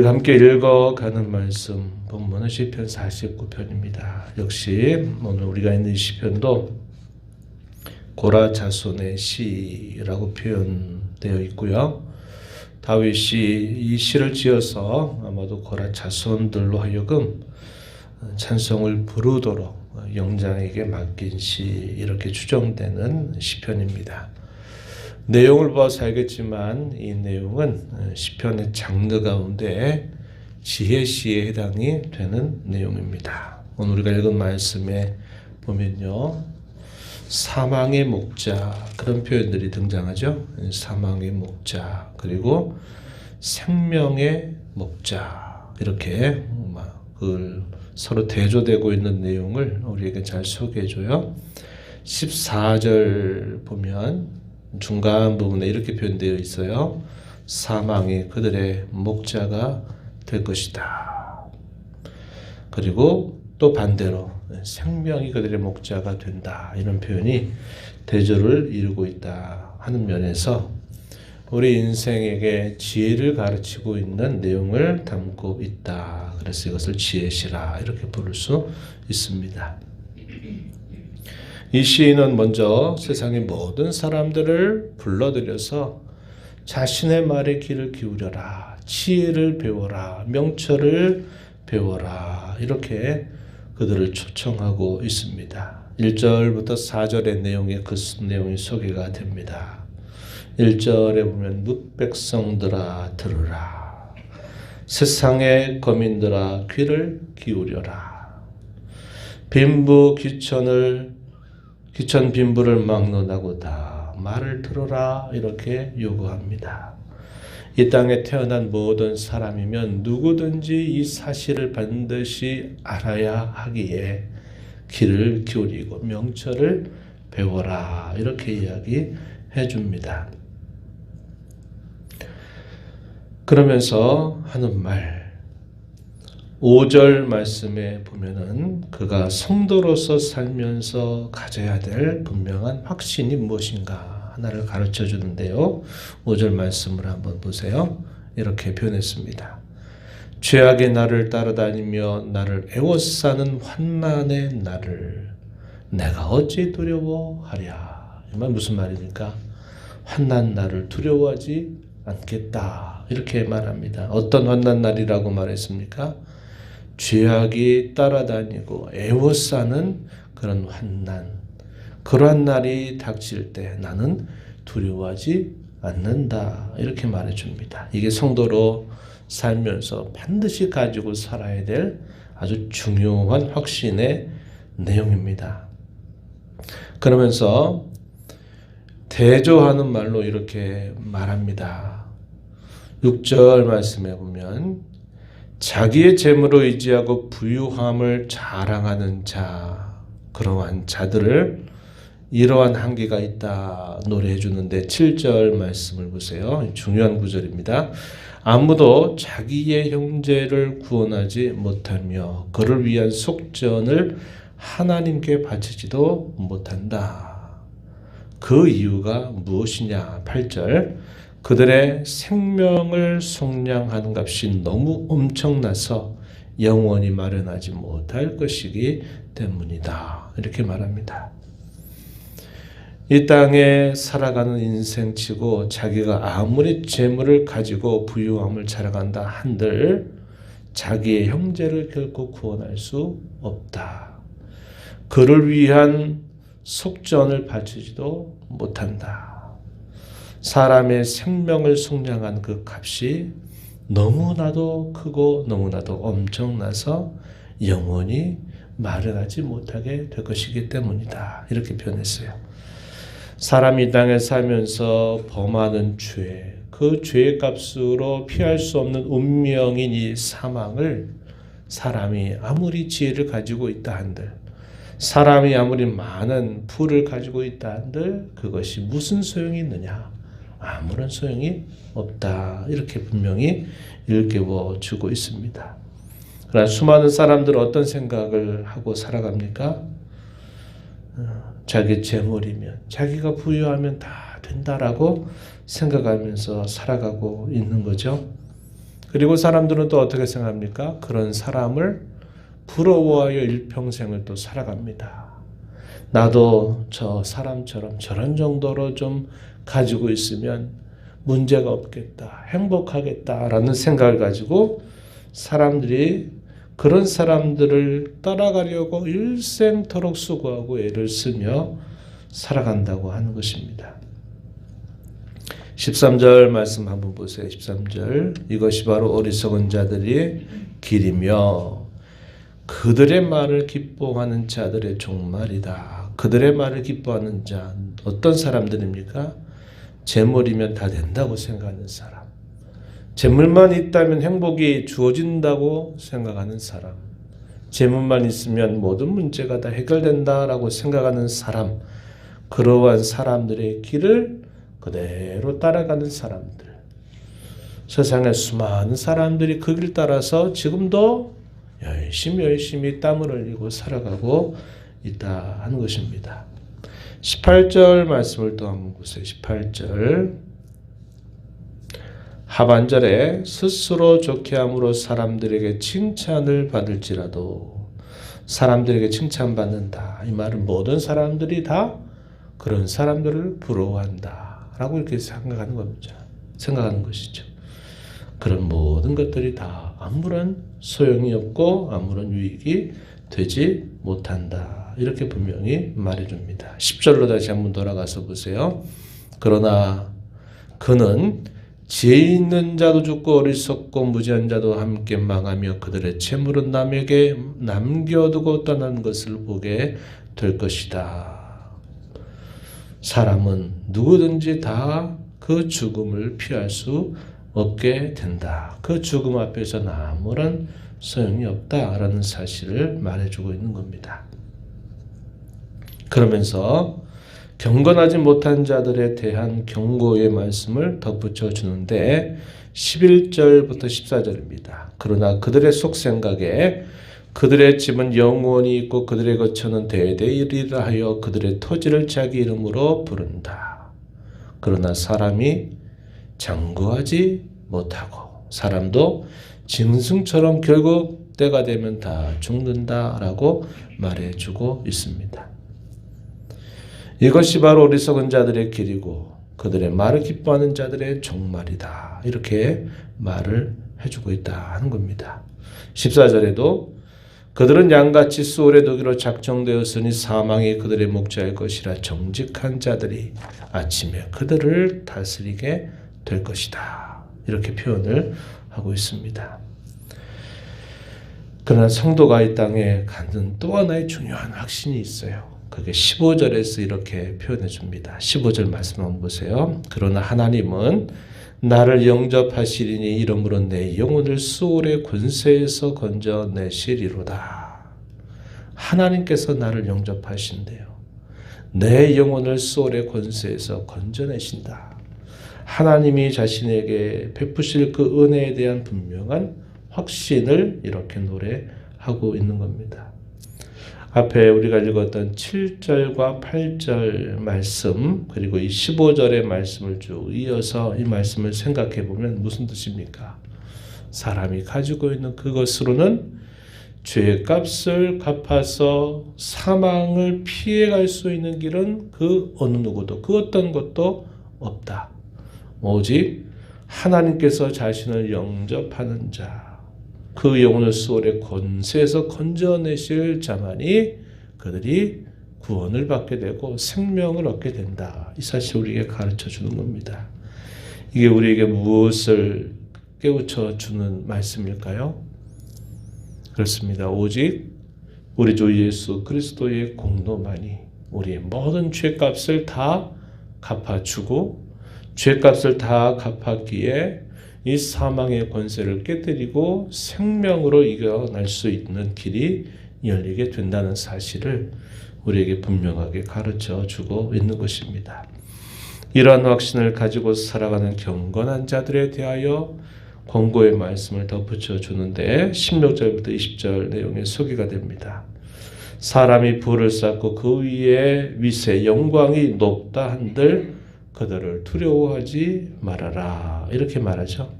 함께 읽어가는 말씀 본문은 시편 49편입니다. 역시 오늘 우리가 있는 시편도 고라 자손의 시라고 표현되어 있고요. 다윗이 이 시를 지어서 아마도 고라 자손들로 하여금 찬송을 부르도록 영장에게 맡긴 시, 이렇게 추정되는 시편입니다. 내용을 봐서 알겠지만 이 내용은 시편의 장르 가운데 지혜시에 해당이 되는 내용입니다. 오늘 우리가 읽은 말씀에 보면요, 사망의 목자, 그런 표현들이 등장하죠. 사망의 목자, 그리고 생명의 목자, 이렇게 그걸 서로 대조되고 있는 내용을 우리에게 잘 소개해줘요. 14절 보면 중간 부분에 이렇게 표현되어 있어요. 사망이 그들의 목자가 될 것이다. 그리고 또 반대로 생명이 그들의 목자가 된다. 이런 표현이 대조를 이루고 있다 하는 면에서 우리 인생에게 지혜를 가르치고 있는 내용을 담고 있다. 그래서 이것을 지혜시라 이렇게 부를 수 있습니다. 이 시인은 먼저 세상의 모든 사람들을 불러들여서 자신의 말에 귀를 기울여라, 지혜를 배워라, 명철을 배워라, 이렇게 그들을 초청하고 있습니다. 1절부터 4절의 내용에 그 내용이 소개가 됩니다. 1절에 보면 뭇백성들아 들으라, 세상의 거민들아 귀를 기울여라, 빈부 귀천 빈부를 막론하고다 말을 들어라, 이렇게 요구합니다. 이 땅에 태어난 모든 사람이면 누구든지 이 사실을 반드시 알아야 하기에 귀를 기울이고 명철을 배워라, 이렇게 이야기해 줍니다. 그러면서 하는 말 5절 말씀에 보면은 그가 성도로서 살면서 가져야 될 분명한 확신이 무엇인가 하나를 가르쳐 주는데요. 5절 말씀을 한번 보세요. 이렇게 표현했습니다. 죄악의 날을 따라다니며 나를 애워싸는 환난의 날을 내가 어찌 두려워하랴. 이 말 무슨 말입니까? 환난 날을 두려워하지 않겠다, 이렇게 말합니다. 어떤 환난 날이라고 말했습니까? 죄악이 따라다니고 애워싸는 그런 환난, 그러한 날이 닥칠 때 나는 두려워하지 않는다, 이렇게 말해줍니다. 이게 성도로 살면서 반드시 가지고 살아야 될 아주 중요한 확신의 내용입니다. 그러면서 대조하는 말로 이렇게 말합니다. 6절 말씀에 보면 자기의 재물을 의지하고 부유함을 자랑하는 자, 그러한 자들을 이러한 한계가 있다 노래해 주는데 7절 말씀을 보세요. 중요한 구절입니다. 아무도 자기의 형제를 구원하지 못하며 그를 위한 속전을 하나님께 바치지도 못한다. 그 이유가 무엇이냐? 8절 그들의 생명을 속량하는 값이 너무 엄청나서 영원히 마련하지 못할 것이기 때문이다, 이렇게 말합니다. 이 땅에 살아가는 인생치고 자기가 아무리 재물을 가지고 부유함을 자랑한다 한들 자기의 형제를 결코 구원할 수 없다. 그를 위한 속전을 바치지도 못한다. 사람의 생명을 속량한 그 값이 너무나도 크고 너무나도 엄청나서 영원히 마련하지 못하게 될 것이기 때문이다, 이렇게 표현했어요. 사람이 이 땅에 살면서 범하는 죄, 그 죄의 값으로 피할 수 없는 운명인 이 사망을 사람이 아무리 지혜를 가지고 있다 한들, 사람이 아무리 많은 부를 가지고 있다 한들 그것이 무슨 소용이 있느냐? 아무런 소용이 없다, 이렇게 분명히 일깨워 주고 있습니다. 그러나 수많은 사람들은 어떤 생각을 하고 살아갑니까? 자기 재물이면, 자기가 부유하면 다 된다라고 생각하면서 살아가고 있는 거죠. 그리고 사람들은 또 어떻게 생각합니까? 그런 사람을 부러워하여 일평생을 또 살아갑니다. 나도 저 사람처럼 저런 정도로 좀 가지고 있으면 문제가 없겠다, 행복하겠다라는 생각을 가지고 사람들이 그런 사람들을 따라가려고 일생토록 수고하고 애를 쓰며 살아간다고 하는 것입니다. 13절 말씀 한번 보세요. 13절 이것이 바로 어리석은 자들의 길이며 그들의 말을 기뻐하는 자들의 종말이다. 그들의 말을 기뻐하는 자 어떤 사람들입니까? 재물이면 다 된다고 생각하는 사람, 재물만 있다면 행복이 주어진다고 생각하는 사람, 재물만 있으면 모든 문제가 다 해결된다라고 생각하는 사람, 그러한 사람들의 길을 그대로 따라가는 사람들, 세상에 수많은 사람들이 그 길 따라서 지금도 열심히 땀을 흘리고 살아가고 있다 하는 것입니다. 18절 말씀을 또 한번 보세요. 18절 하반절에 스스로 좋게 함으로 사람들에게 칭찬을 받을지라도 사람들에게 칭찬받는다. 이 말은 모든 사람들이 다 그런 사람들을 부러워한다 라고 이렇게 생각하는 겁니다. 생각하는 것이죠. 그런 모든 것들이 다 아무런 소용이 없고 아무런 유익이 되지 못한다. 이렇게 분명히 말해줍니다. 10절로 다시 한번 돌아가서 보세요. 그러나 그는 지혜 있는 자도 죽고 어리석고 무지한 자도 함께 망하며 그들의 채물은 남에게 남겨두고 떠난 것을 보게 될 것이다. 사람은 누구든지 다 그 죽음을 피할 수 없게 된다. 그 죽음 앞에서는 아무런 소용이 없다라는 사실을 말해주고 있는 겁니다. 그러면서 경건하지 못한 자들에 대한 경고의 말씀을 덧붙여 주는데 11절부터 14절입니다. 그러나 그들의 속생각에 그들의 집은 영원히 있고 그들의 거처는 대대이리라 하여 그들의 토지를 자기 이름으로 부른다. 그러나 사람이 장구하지 못하고 사람도 짐승처럼 결국 때가 되면 다 죽는다라고 말해주고 있습니다. 이것이 바로 어리석은 자들의 길이고 그들의 말을 기뻐하는 자들의 종말이다. 이렇게 말을 해주고 있다 하는 겁니다. 14절에도 그들은 양같이 수월의 도기로 작정되었으니 사망이 그들의 목자일 것이라 정직한 자들이 아침에 그들을 다스리게 될 것이다. 이렇게 표현을 하고 있습니다. 그러나 성도가 이 땅에 갖는 또 하나의 중요한 확신이 있어요. 그게 15절에서 이렇게 표현해 줍니다. 15절 말씀 한번 보세요. 그러나 하나님은 나를 영접하시리니 이러므로 내 영혼을 수월의 권세에서 건져내시리로다. 하나님께서 나를 영접하신대요. 내 영혼을 수월의 권세에서 건져내신다. 하나님이 자신에게 베푸실 그 은혜에 대한 분명한 확신을 이렇게 노래하고 있는 겁니다. 앞에 우리가 읽었던 7절과 8절 말씀 그리고 이 15절의 말씀을 쭉 이어서 이 말씀을 생각해 보면 무슨 뜻입니까? 사람이 가지고 있는 그것으로는 죄의 값을 갚아서 사망을 피해갈 수 있는 길은 그 어느 누구도 그 어떤 것도 없다. 오직 하나님께서 자신을 영접하는 자 그 영혼을 수월의 권세에서 건져내실 자만이 그들이 구원을 받게 되고 생명을 얻게 된다. 이 사실 우리에게 가르쳐 주는 겁니다. 이게 우리에게 무엇을 깨우쳐 주는 말씀일까요? 그렇습니다. 오직 우리 주 예수 그리스도의 공로만이 우리의 모든 죄값을 다 갚아주고 죄값을 다 갚았기에 이 사망의 권세를 깨뜨리고 생명으로 이겨낼 수 있는 길이 열리게 된다는 사실을 우리에게 분명하게 가르쳐 주고 있는 것입니다. 이러한 확신을 가지고 살아가는 경건한 자들에 대하여 권고의 말씀을 덧붙여 주는데 16절부터 20절 내용에 소개가 됩니다. 사람이 부를 쌓고 그 위에 위세 영광이 높다 한들 그들을 두려워하지 말아라. 이렇게 말하죠.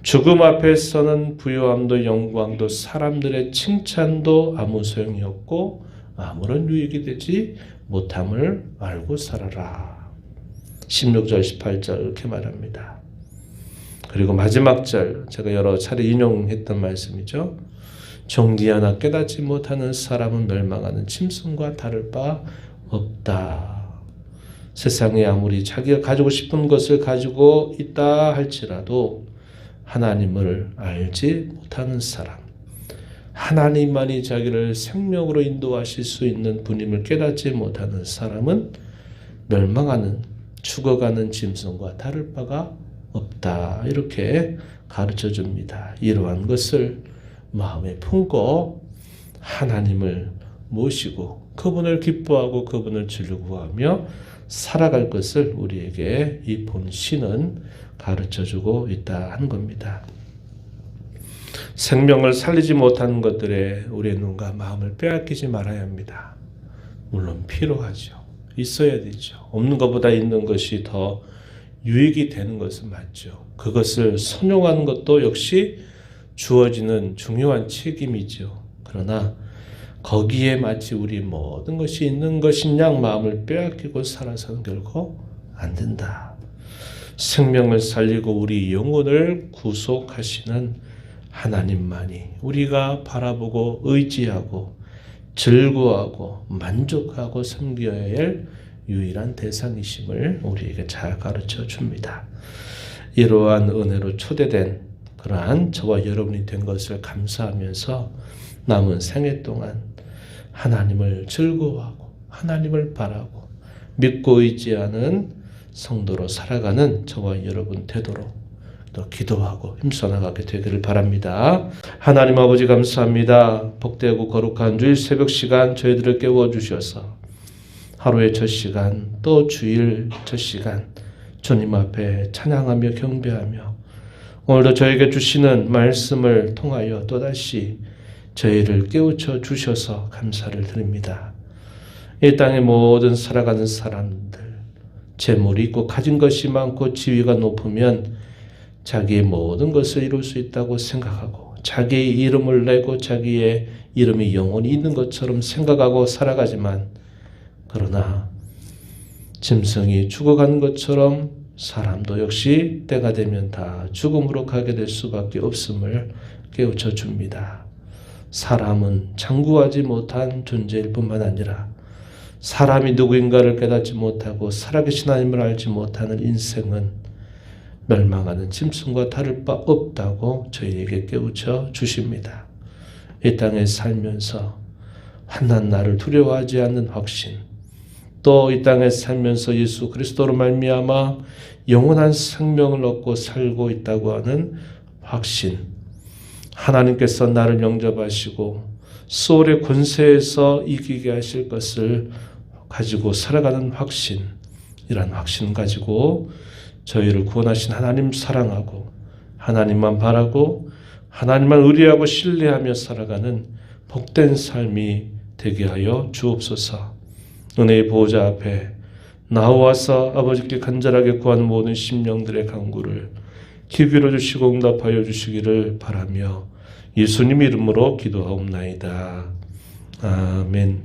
죽음 앞에서는 부요함도 영광도 사람들의 칭찬도 아무 소용이 없고 아무런 유익이 되지 못함을 알고 살아라. 16절 18절 이렇게 말합니다. 그리고 마지막 절 제가 여러 차례 인용했던 말씀이죠. 정리 하나 깨닫지 못하는 사람은 멸망하는 짐승과 다를 바 없다. 세상에 아무리 자기가 가지고 싶은 것을 가지고 있다 할지라도 하나님을 알지 못하는 사람, 하나님만이 자기를 생명으로 인도하실 수 있는 분임을 깨닫지 못하는 사람은 멸망하는, 죽어가는 짐승과 다를 바가 없다. 이렇게 가르쳐 줍니다. 이러한 것을 마음에 품고 하나님을 모시고 그분을 기뻐하고 그분을 즐거워하며 살아갈 것을 우리에게 이 본시는 가르쳐주고 있다 하는 겁니다. 생명을 살리지 못하는 것들에 우리의 눈과 마음을 빼앗기지 말아야 합니다. 물론 필요하죠. 있어야 되죠. 없는 것보다 있는 것이 더 유익이 되는 것은 맞죠. 그것을 선용하는 것도 역시 주어지는 중요한 책임이죠. 그러나 거기에 마치 우리 모든 것이 있는 것인 양 마음을 빼앗기고 살아서는 결코 안 된다. 생명을 살리고 우리 영혼을 구속하시는 하나님만이 우리가 바라보고 의지하고 즐거워하고 만족하고 섬겨야 할 유일한 대상이심을 우리에게 잘 가르쳐 줍니다. 이러한 은혜로 초대된 그러한 저와 여러분이 된 것을 감사하면서 남은 생애 동안 하나님을 즐거워하고 하나님을 바라고 믿고 의지하는 성도로 살아가는 저와 여러분 되도록 또 기도하고 힘써 나가게 되기를 바랍니다. 하나님 아버지 감사합니다. 복되고 거룩한 주일 새벽 시간 저희들을 깨워주셔서 하루의 첫 시간 또 주일 첫 시간 주님 앞에 찬양하며 경배하며 오늘도 저에게 주시는 말씀을 통하여 또다시 저희를 깨우쳐 주셔서 감사를 드립니다. 이 땅의 모든 살아가는 사람들 재물이 있고 가진 것이 많고 지위가 높으면 자기의 모든 것을 이룰 수 있다고 생각하고 자기의 이름을 내고 자기의 이름이 영원히 있는 것처럼 생각하고 살아가지만 그러나 짐승이 죽어가는 것처럼 사람도 역시 때가 되면 다 죽음으로 가게 될 수밖에 없음을 깨우쳐 줍니다. 사람은 장구하지 못한 존재일 뿐만 아니라 사람이 누구인가를 깨닫지 못하고 살아계신 하나님을 알지 못하는 인생은 멸망하는 짐승과 다를 바 없다고 저희에게 깨우쳐 주십니다. 이 땅에 살면서 환난 날을 두려워하지 않는 확신, 또 이 땅에 살면서 예수 그리스도로 말미암아 영원한 생명을 얻고 살고 있다고 하는 확신, 하나님께서 나를 영접하시고 소울의 권세에서 이기게 하실 것을 가지고 살아가는 확신, 이런 확신 가지고 저희를 구원하신 하나님 사랑하고 하나님만 바라고 하나님만 의뢰하고 신뢰하며 살아가는 복된 삶이 되게 하여 주옵소서. 은혜의 보호자 앞에 나와서 아버지께 간절하게 구하는 모든 심령들의 간구를 귀 기울여 주시고 응답하여 주시기를 바라며 예수님 이름으로 기도하옵나이다. 아멘.